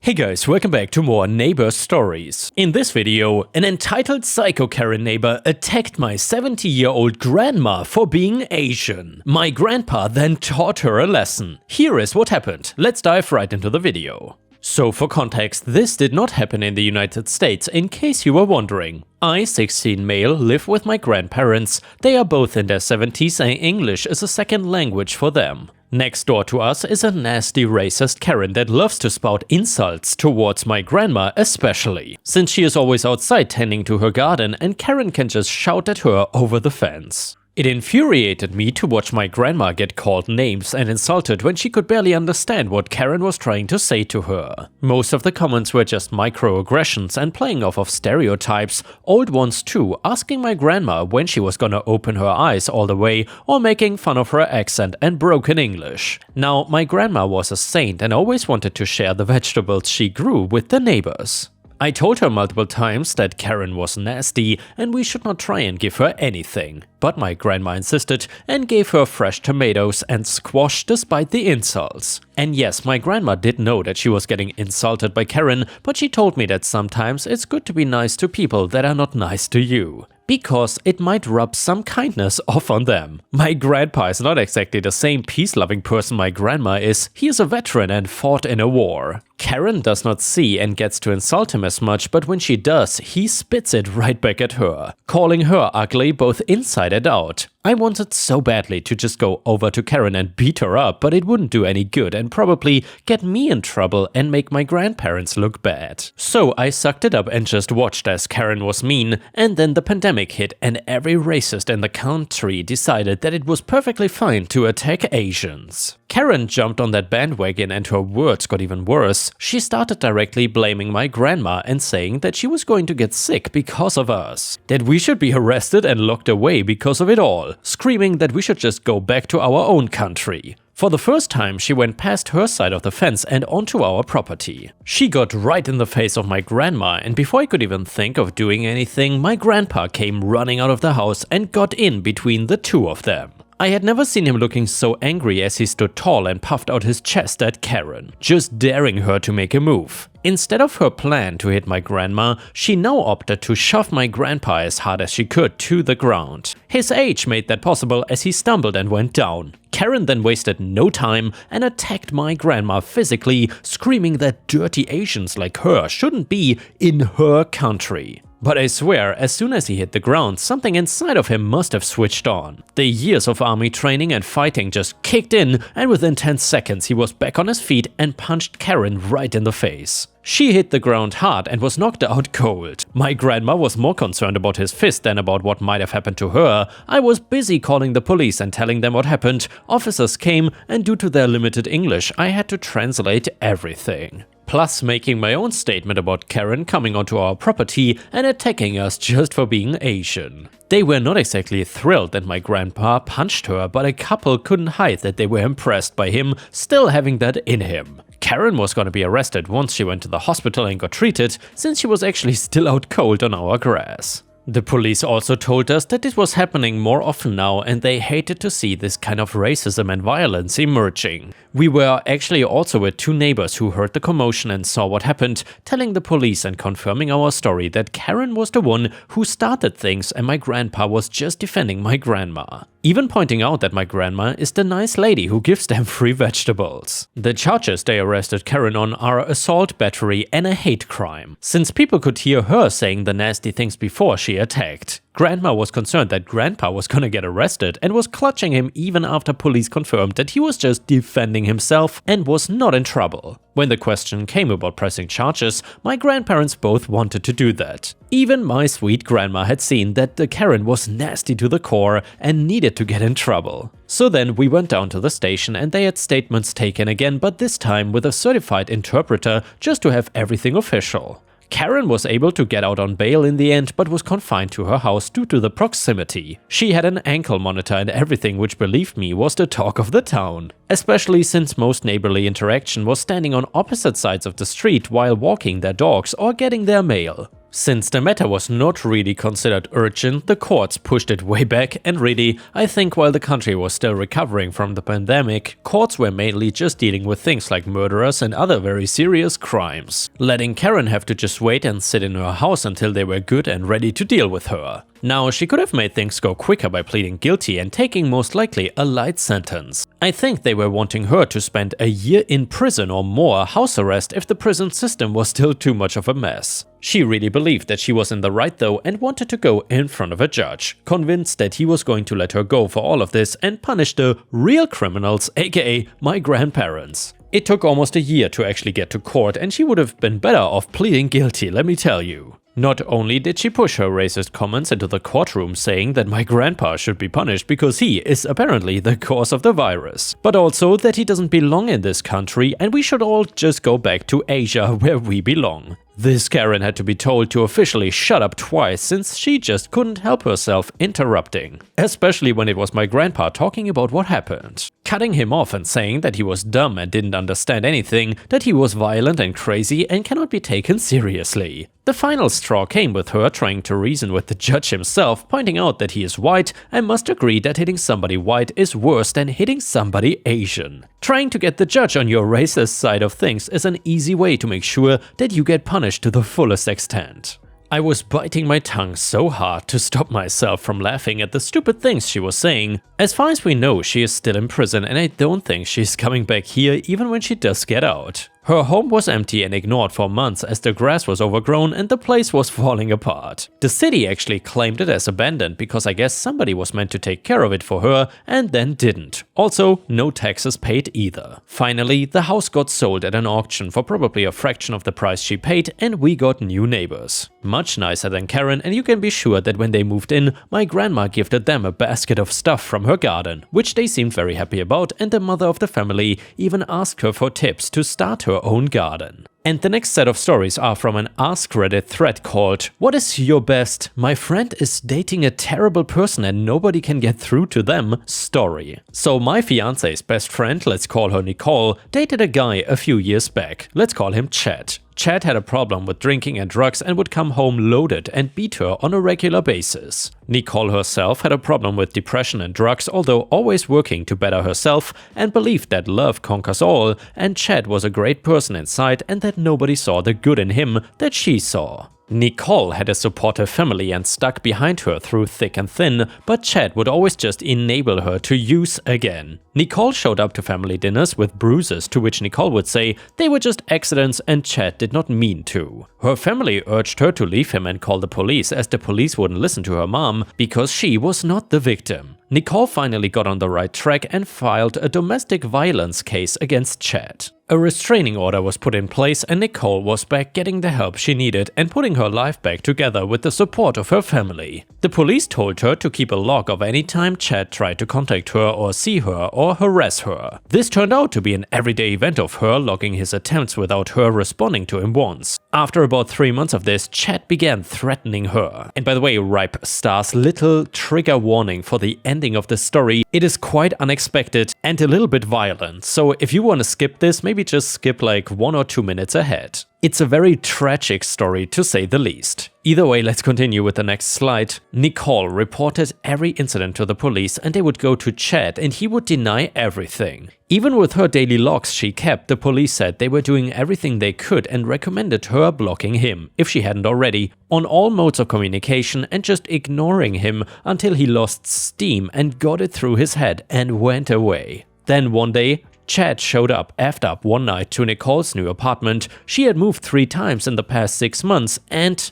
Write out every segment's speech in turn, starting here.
Hey guys, welcome back to more neighbor stories. In this video, an entitled psycho Karen neighbor attacked my 70-year-old grandma for being Asian. My grandpa then taught her a lesson. Here is what happened. Let's dive right into the video. So for context, this did not happen in the United States, in case you were wondering. I, 16 male, live with my grandparents. They are both in their 70s and English is a second language for them. Next door to us is a nasty racist Karen that loves to spout insults towards my grandma especially, since she is always outside tending to her garden and Karen can just shout at her over the fence. It infuriated me to watch my grandma get called names and insulted when she could barely understand what Karen was trying to say to her. Most of the comments were just microaggressions and playing off of stereotypes, old ones too, asking my grandma when she was gonna open her eyes all the way or making fun of her accent and broken English. Now, my grandma was a saint and always wanted to share the vegetables she grew with the neighbors. I told her multiple times that Karen was nasty and we should not try and give her anything. But my grandma insisted and gave her fresh tomatoes and squash despite the insults. And yes, my grandma did know that she was getting insulted by Karen, but she told me that sometimes it's good to be nice to people that are not nice to you, because it might rub some kindness off on them. My grandpa is not exactly the same peace-loving person my grandma is. He is a veteran and fought in a war. Karen does not see and gets to insult him as much, but when she does, he spits it right back at her, calling her ugly both inside and out. I wanted so badly to just go over to Karen and beat her up, but it wouldn't do any good and probably get me in trouble and make my grandparents look bad. So I sucked it up and just watched as Karen was mean, and then the pandemic hit and every racist in the country decided that it was perfectly fine to attack Asians. Karen jumped on that bandwagon and her words got even worse. She started directly blaming my grandma and saying that she was going to get sick because of us, that we should be arrested and locked away because of it all, screaming that we should just go back to our own country. For the first time, she went past her side of the fence and onto our property. She got right in the face of my grandma, and before I could even think of doing anything, my grandpa came running out of the house and got in between the two of them. I had never seen him looking so angry as he stood tall and puffed out his chest at Karen, just daring her to make a move. Instead of her plan to hit my grandma, she now opted to shove my grandpa as hard as she could to the ground. His age made that possible as he stumbled and went down. Karen then wasted no time and attacked my grandma physically, screaming that dirty Asians like her shouldn't be in her country. But I swear, as soon as he hit the ground, something inside of him must have switched on. The years of army training and fighting just kicked in, and within 10 seconds he was back on his feet and punched Karen right in the face. She hit the ground hard and was knocked out cold. My grandma was more concerned about his fist than about what might have happened to her. I was busy calling the police and telling them what happened. Officers came, and due to their limited English, I had to translate everything. Plus making my own statement about Karen coming onto our property and attacking us just for being Asian. They were not exactly thrilled that my grandpa punched her, but a couple couldn't hide that they were impressed by him still having that in him. Karen was gonna be arrested once she went to the hospital and got treated, since she was actually still out cold on our grass. The police also told us that it was happening more often now and they hated to see this kind of racism and violence emerging. We were actually also with two neighbors who heard the commotion and saw what happened, telling the police and confirming our story that Karen was the one who started things and my grandpa was just defending my grandma. Even pointing out that my grandma is the nice lady who gives them free vegetables. The charges they arrested Karen on are assault, battery and a hate crime, since people could hear her saying the nasty things before she attacked. Grandma was concerned that Grandpa was gonna get arrested and was clutching him even after police confirmed that he was just defending himself and was not in trouble. When the question came about pressing charges, my grandparents both wanted to do that. Even my sweet grandma had seen that the Karen was nasty to the core and needed to get in trouble. So then we went down to the station and they had statements taken again, but this time with a certified interpreter just to have everything official. Karen was able to get out on bail in the end, but was confined to her house due to the proximity. She had an ankle monitor and everything, which believe me was the talk of the town. Especially since most neighborly interaction was standing on opposite sides of the street while walking their dogs or getting their mail. Since the matter was not really considered urgent, the courts pushed it way back, and really, I think while the country was still recovering from the pandemic, courts were mainly just dealing with things like murderers and other very serious crimes, letting Karen have to just wait and sit in her house until they were good and ready to deal with her. Now, she could have made things go quicker by pleading guilty and taking most likely a light sentence. I think they were wanting her to spend a year in prison or more house arrest if the prison system was still too much of a mess. She really believed that she was in the right though and wanted to go in front of a judge, convinced that he was going to let her go for all of this and punish the real criminals, aka my grandparents. It took almost a year to actually get to court, and she would have been better off pleading guilty, let me tell you. Not only did she push her racist comments into the courtroom saying that my grandpa should be punished because he is apparently the cause of the virus, but also that he doesn't belong in this country and we should all just go back to Asia where we belong. This Karen had to be told to officially shut up twice since she just couldn't help herself interrupting, especially when it was my grandpa talking about what happened, cutting him off and saying that he was dumb and didn't understand anything, that he was violent and crazy and cannot be taken seriously. The final straw came with her trying to reason with the judge himself, pointing out that he is white and must agree that hitting somebody white is worse than hitting somebody Asian. Trying to get the judge on your racist side of things is an easy way to make sure that you get punished to the fullest extent. I was biting my tongue so hard to stop myself from laughing at the stupid things she was saying. As far as we know, she is still in prison and I don't think she's coming back here even when she does get out. Her home was empty and ignored for months as the grass was overgrown and the place was falling apart. The city actually claimed it as abandoned because I guess somebody was meant to take care of it for her and then didn't. Also, no taxes paid either. Finally, the house got sold at an auction for probably a fraction of the price she paid and we got new neighbors. Much nicer than Karen, and you can be sure that when they moved in, my grandma gifted them a basket of stuff from her garden, which they seemed very happy about, and the mother of the family even asked her for tips to start her own garden. And the next set of stories are from an Ask Reddit thread called "What is your best? My friend is dating a terrible person and nobody can get through to them" story. So my fiance's best friend, let's call her Nicole, dated a guy a few years back. Let's call him Chad. Chad had a problem with drinking and drugs and would come home loaded and beat her on a regular basis. Nicole herself had a problem with depression and drugs, although always working to better herself, and believed that love conquers all, and Chad was a great person inside and that nobody saw the good in him that she saw. Nicole had a supportive family and stuck behind her through thick and thin, but Chad would always just enable her to use again. Nicole showed up to family dinners with bruises, to which Nicole would say they were just accidents and Chad did not mean to. Her family urged her to leave him and call the police, as the police wouldn't listen to her mom because she was not the victim. Nicole finally got on the right track and filed a domestic violence case against Chad. A restraining order was put in place and Nicole was back getting the help she needed and putting her life back together with the support of her family. The police told her to keep a log of any time Chad tried to contact her or see her or harass her. This turned out to be an everyday event of her logging his attempts without her responding to him once. After about 3 months of this, Chad began threatening her. And by the way, Ripestories, little trigger warning for the ending of the story. It is quite unexpected and a little bit violent, so if you want to skip this, maybe just skip like 1 or 2 minutes ahead. It's a very tragic story to say the least. Either way, let's continue with the next slide. Nicole reported every incident to the police and they would go to Chad and he would deny everything. Even with her daily logs she kept, the police said they were doing everything they could and recommended her blocking him, if she hadn't already, on all modes of communication and just ignoring him until he lost steam and got it through his head and went away. Then one day, Chad showed up effed up one night to Nicole's new apartment. She had moved 3 times in the past 6 months and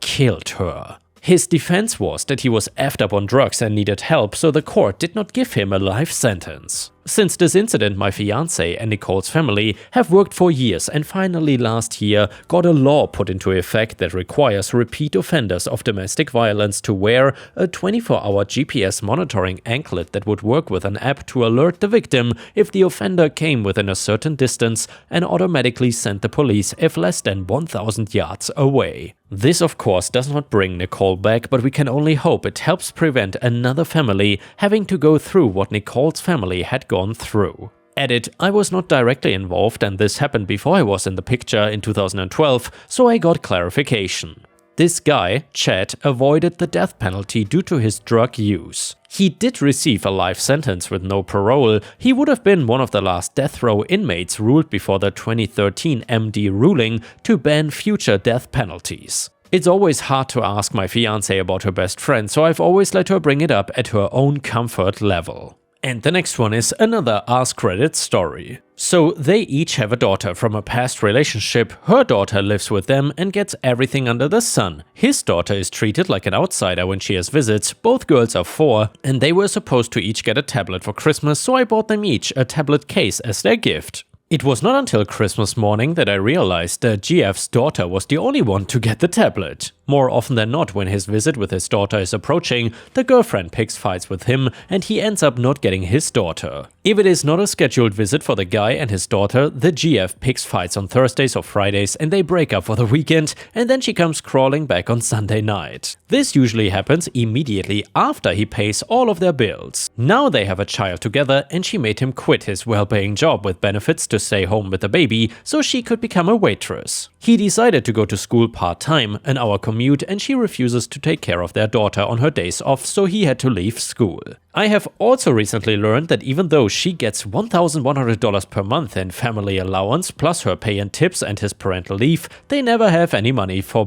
killed her. His defense was that he was effed up on drugs and needed help, so the court did not give him a life sentence. Since this incident, my fiancé and Nicole's family have worked for years and finally last year got a law put into effect that requires repeat offenders of domestic violence to wear a 24-hour GPS monitoring anklet that would work with an app to alert the victim if the offender came within a certain distance and automatically send the police if less than 1,000 yards away. This of course does not bring Nicole back, but we can only hope it helps prevent another family having to go through what Nicole's family had gone through. Edit: I was not directly involved and this happened before I was in the picture in 2012, so I got clarification. This guy, Chad, avoided the death penalty due to his drug use. He did receive a life sentence with no parole. He would have been one of the last death row inmates ruled before the 2013 MD ruling to ban future death penalties. It's always hard to ask my fiancée about her best friend, so I've always let her bring it up at her own comfort level. And the next one is another Ask Reddit story. So they each have a daughter from a past relationship. Her daughter lives with them and gets everything under the sun. His daughter is treated like an outsider when she has visits. Both girls are 4 and they were supposed to each get a tablet for Christmas, so I bought them each a tablet case as their gift. It was not until Christmas morning that I realized that GF's daughter was the only one to get the tablet. More often than not, when his visit with his daughter is approaching, the girlfriend picks fights with him and he ends up not getting his daughter. If it is not a scheduled visit for the guy and his daughter, the GF picks fights on Thursdays or Fridays and they break up for the weekend, and then she comes crawling back on Sunday night. This usually happens immediately after he pays all of their bills. Now they have a child together and she made him quit his well-paying job with benefits to stay home with the baby so she could become a waitress. He decided to go to school part-time, an hour commute, and she refuses to take care of their daughter on her days off, so he had to leave school. I have also recently learned that even though she gets $1,100 per month in family allowance plus her pay and tips and his parental leave, they never have any money for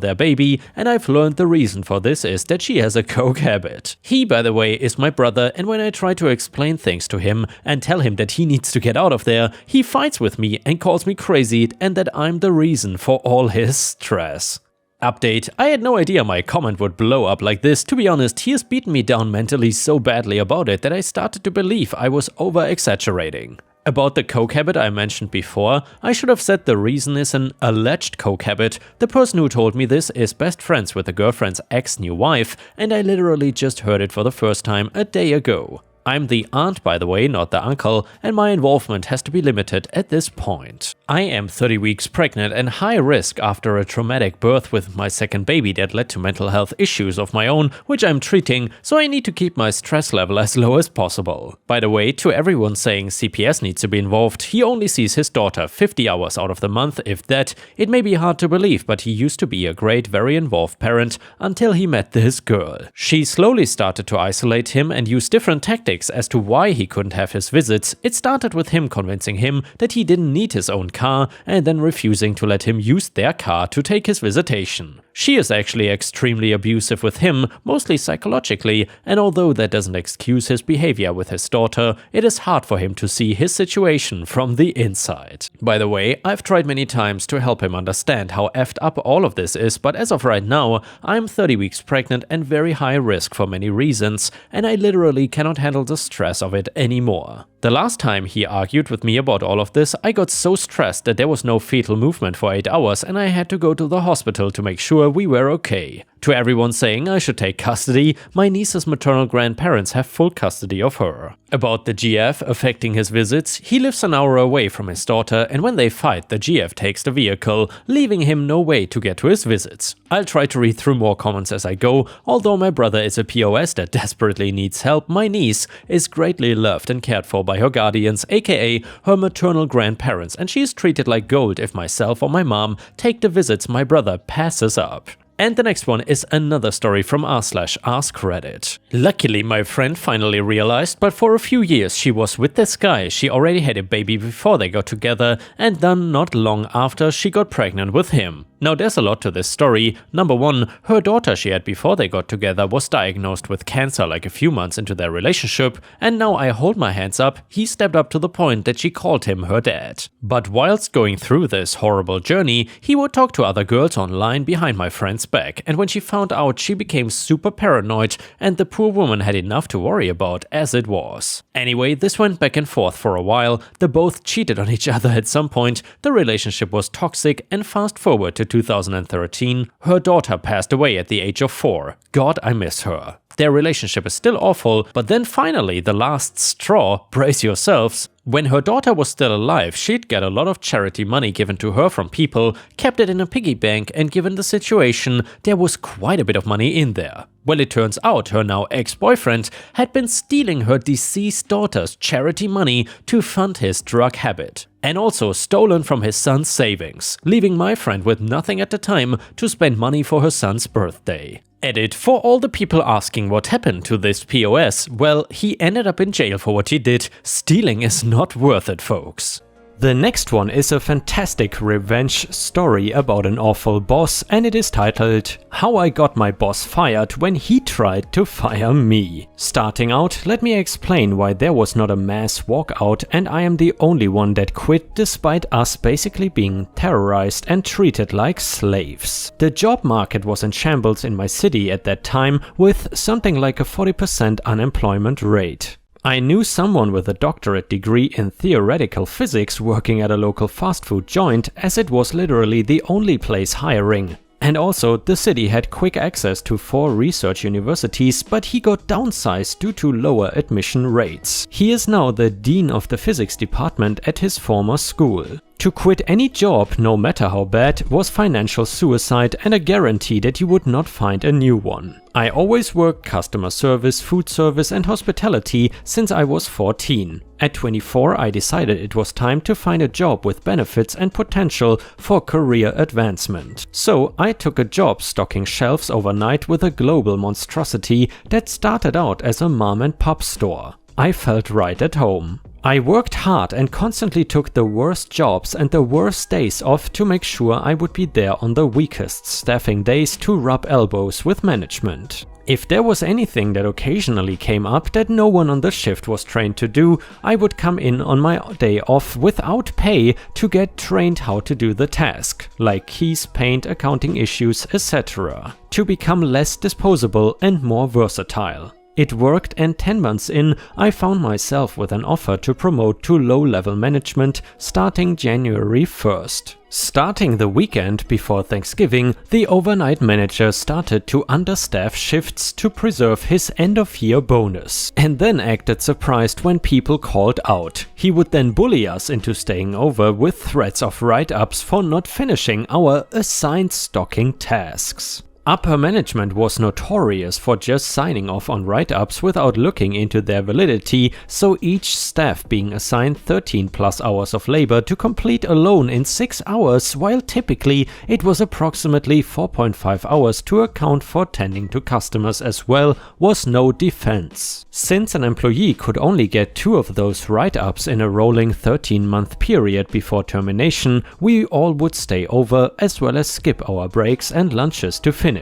their baby, and I've learned the reason for this is that she has a coke habit. He, by the way, is my brother, and when I try to explain things to him and tell him that he needs to get out of there, he fights with me and calls me crazy and that I'm the reason for all his stress. Update: I had no idea my comment would blow up like this. To be honest, he has beaten me down mentally so badly about it that I started to believe I was over-exaggerating. About the coke habit I mentioned before, I should have said the reason is an alleged coke habit. The person who told me this is best friends with the girlfriend's ex-new wife, and I literally just heard it for the first time a day ago. I'm the aunt, by the way, not the uncle, and my involvement has to be limited at this point. I am 30 weeks pregnant and high risk after a traumatic birth with my second baby that led to mental health issues of my own, which I'm treating, so I need to keep my stress level as low as possible. By the way, to everyone saying CPS needs to be involved, he only sees his daughter 50 hours out of the month, if that. It may be hard to believe, but he used to be a great, very involved parent until he met this girl. She slowly started to isolate him and use different tactics as to why he couldn't have his visits. It started with him convincing him that he didn't need his own car and then refusing to let him use their car to take his visitation. She is actually extremely abusive with him, mostly psychologically, and although that doesn't excuse his behavior with his daughter, it is hard for him to see his situation from the inside. By the way, I've tried many times to help him understand how effed up all of this is, but as of right now, I'm 30 weeks pregnant and very high risk for many reasons, and I literally cannot handle the stress of it anymore. The last time he argued with me about all of this, I got so stressed that there was no fetal movement for 8 hours and I had to go to the hospital to make sure we were okay. To everyone saying I should take custody, my niece's maternal grandparents have full custody of her. About the GF affecting his visits, he lives an hour away from his daughter, and when they fight, the GF takes the vehicle, leaving him no way to get to his visits. I'll try to read through more comments as I go. Although my brother is a POS that desperately needs help, my niece is greatly loved and cared for by her guardians, aka her maternal grandparents, and she is treated like gold if myself or my mom take the visits my brother passes up. And the next one is another story from r/AskReddit. Luckily, my friend finally realized, but for a few years she was with this guy. She already had a baby before they got together, and then not long after she got pregnant with him. Now there's a lot to this story. Number one, her daughter she had before they got together was diagnosed with cancer like a few months into their relationship, and now I hold my hands up, he stepped up to the point that she called him her dad. But whilst going through this horrible journey, he would talk to other girls online behind my friend's back, and when she found out, she became super paranoid, and the poor woman had enough to worry about as it was. Anyway, this went back and forth for a while. They both cheated on each other at some point, the relationship was toxic, and fast forward to 2013, her daughter passed away at the age of 4. God, I miss her. Their relationship is still awful, but then finally the last straw, brace yourselves. When her daughter was still alive, she'd get a lot of charity money given to her from people, kept it in a piggy bank, and given the situation, there was quite a bit of money in there. Well, it turns out her now ex-boyfriend had been stealing her deceased daughter's charity money to fund his drug habit. And also stolen from his son's savings, leaving my friend with nothing at the time to spend money for her son's birthday. Edit: for all the people asking what happened to this POS, well, he ended up in jail for what he did. Stealing is not worth it, folks. The next one is a fantastic revenge story about an awful boss, and it is titled How I Got My Boss Fired When He Tried to Fire Me. Starting out, let me explain why there was not a mass walkout and I am the only one that quit despite us basically being terrorized and treated like slaves. The job market was in shambles in my city at that time, with something like a 40% unemployment rate. I knew someone with a doctorate degree in theoretical physics working at a local fast food joint, as it was literally the only place hiring. And also, the city had quick access to 4 research universities, but he got downsized due to lower admission rates. He is now the dean of the physics department at his former school. To quit any job, no matter how bad, was financial suicide and a guarantee that you would not find a new one. I always worked customer service, food service and hospitality since I was 14. At 24, I decided it was time to find a job with benefits and potential for career advancement. So I took a job stocking shelves overnight with a global monstrosity that started out as a mom and pop store. I felt right at home. I worked hard and constantly took the worst jobs and the worst days off to make sure I would be there on the weakest staffing days to rub elbows with management. If there was anything that occasionally came up that no one on the shift was trained to do, I would come in on my day off without pay to get trained how to do the task, like keys, paint, accounting issues, etc., to become less disposable and more versatile. It worked, and 10 months in, I found myself with an offer to promote to low-level management starting January 1st. Starting the weekend before Thanksgiving, the overnight manager started to understaff shifts to preserve his end-of-year bonus, and then acted surprised when people called out. He would then bully us into staying over with threats of write-ups for not finishing our assigned stocking tasks. Upper management was notorious for just signing off on write-ups without looking into their validity, so each staff being assigned 13+ hours of labor to complete alone in 6 hours, while typically it was approximately 4.5 hours to account for tending to customers as well, was no defense. Since an employee could only get 2 of those write-ups in a rolling 13-month period before termination, we all would stay over as well as skip our breaks and lunches to finish.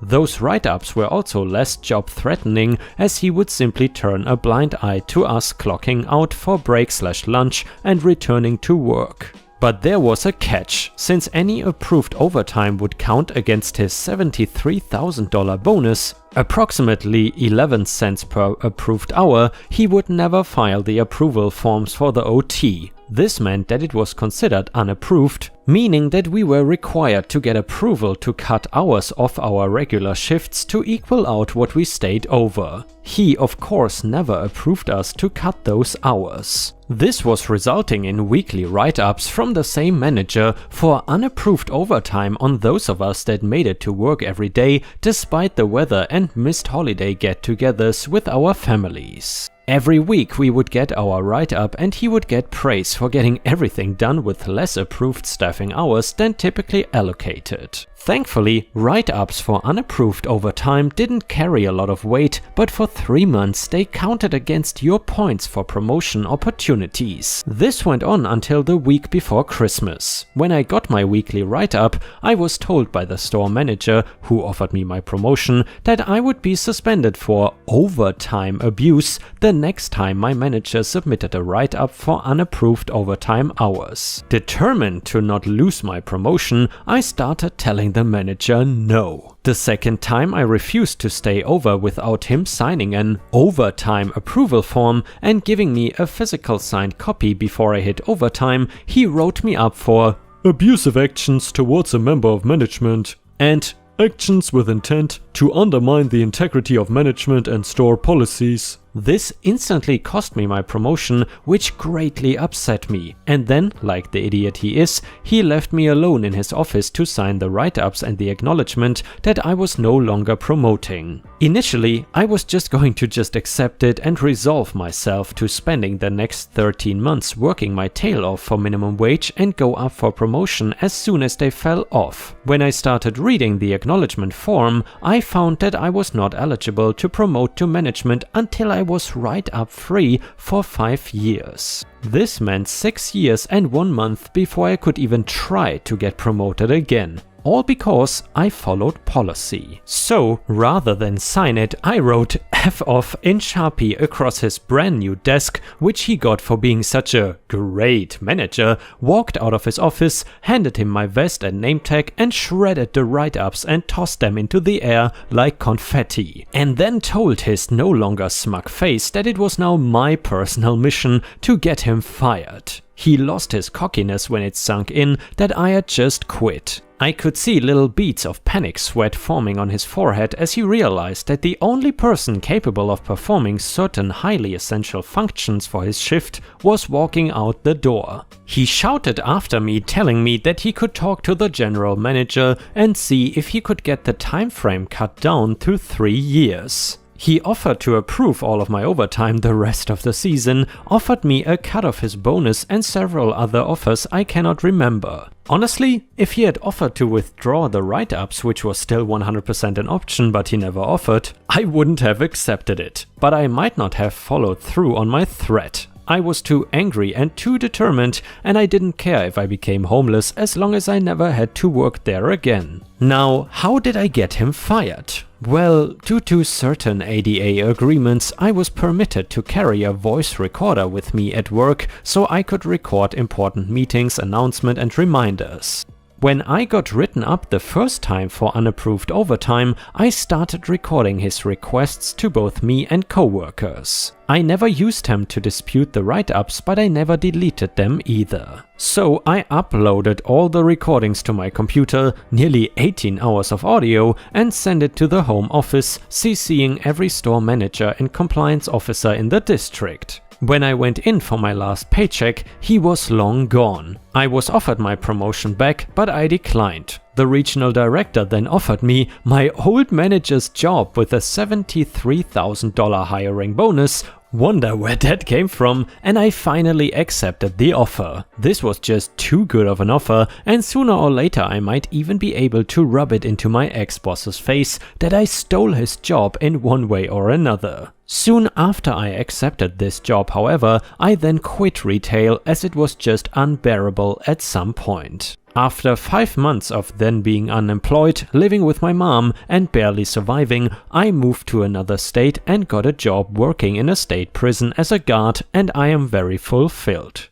Those write-ups were also less job-threatening, as he would simply turn a blind eye to us clocking out for break/lunch and returning to work. But there was a catch. Since any approved overtime would count against his $73,000 bonus, approximately 11 cents per approved hour, he would never file the approval forms for the OT. This meant that it was considered unapproved, meaning that we were required to get approval to cut hours off our regular shifts to equal out what we stayed over. He, of course, never approved us to cut those hours. This was resulting in weekly write-ups from the same manager for unapproved overtime on those of us that made it to work every day despite the weather and missed holiday get-togethers with our families. Every week we would get our write-up and he would get praise for getting everything done with less approved staffing hours than typically allocated. Thankfully, write-ups for unapproved overtime didn't carry a lot of weight, but for 3 months they counted against your points for promotion opportunities. This went on until the week before Christmas. When I got my weekly write-up, I was told by the store manager, who offered me my promotion, that I would be suspended for overtime abuse the next time my manager submitted a write-up for unapproved overtime hours. Determined to not lose my promotion, I started telling the manager no. The second time I refused to stay over without him signing an overtime approval form and giving me a physical signed copy before I hit overtime, he wrote me up for abusive actions towards a member of management and actions with intent to undermine the integrity of management and store policies. This instantly cost me my promotion, which greatly upset me, and then, like the idiot he is, he left me alone in his office to sign the write-ups and the acknowledgement that I was no longer promoting. Initially, I was just going to accept it and resolve myself to spending the next 13 months working my tail off for minimum wage and go up for promotion as soon as they fell off. When I started reading the acknowledgement form, I found that I was not eligible to promote to management until I was write-up free for 5 years. This meant 6 years and 1 month before I could even try to get promoted again. All because I followed policy. So, rather than sign it, I wrote F off in Sharpie across his brand new desk, which he got for being such a great manager, walked out of his office, handed him my vest and name tag, and shredded the write-ups and tossed them into the air like confetti. And then told his no longer smug face that it was now my personal mission to get him fired. He lost his cockiness when it sunk in that I had just quit. I could see little beads of panic sweat forming on his forehead as he realized that the only person capable of performing certain highly essential functions for his shift was walking out the door. He shouted after me, telling me that he could talk to the general manager and see if he could get the time frame cut down to 3 years. He offered to approve all of my overtime the rest of the season, offered me a cut of his bonus and several other offers I cannot remember. Honestly, if he had offered to withdraw the write-ups, which was still 100% an option but he never offered, I wouldn't have accepted it. But I might not have followed through on my threat. I was too angry and too determined, and I didn't care if I became homeless as long as I never had to work there again. Now, how did I get him fired? Well, due to certain ADA agreements, I was permitted to carry a voice recorder with me at work so I could record important meetings, announcements and reminders. When I got written up the first time for unapproved overtime, I started recording his requests to both me and coworkers. I never used them to dispute the write-ups, but I never deleted them either. So I uploaded all the recordings to my computer, nearly 18 hours of audio, and sent it to the home office, CCing every store manager and compliance officer in the district. When I went in for my last paycheck, he was long gone. I was offered my promotion back, but I declined. The regional director then offered me my old manager's job with a $73,000 hiring bonus. Wonder where that came from, and I finally accepted the offer. This was just too good of an offer, and sooner or later I might even be able to rub it into my ex-boss's face that I stole his job in one way or another. Soon after I accepted this job, however, I then quit retail as it was just unbearable at some point. After 5 months of then being unemployed, living with my mom and barely surviving, I moved to another state and got a job working in a state prison as a guard, and I am very fulfilled.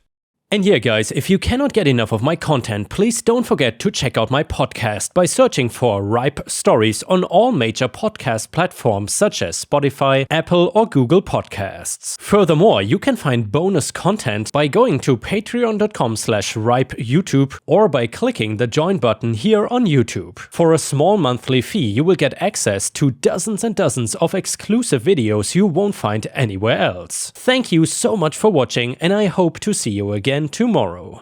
And yeah guys, if you cannot get enough of my content, please don't forget to check out my podcast by searching for Ripestories on all major podcast platforms such as Spotify, Apple or Google Podcasts. Furthermore, you can find bonus content by going to patreon.com/ripeyoutube or by clicking the join button here on YouTube. For a small monthly fee, you will get access to dozens and dozens of exclusive videos you won't find anywhere else. Thank you so much for watching, and I hope to see you again tomorrow.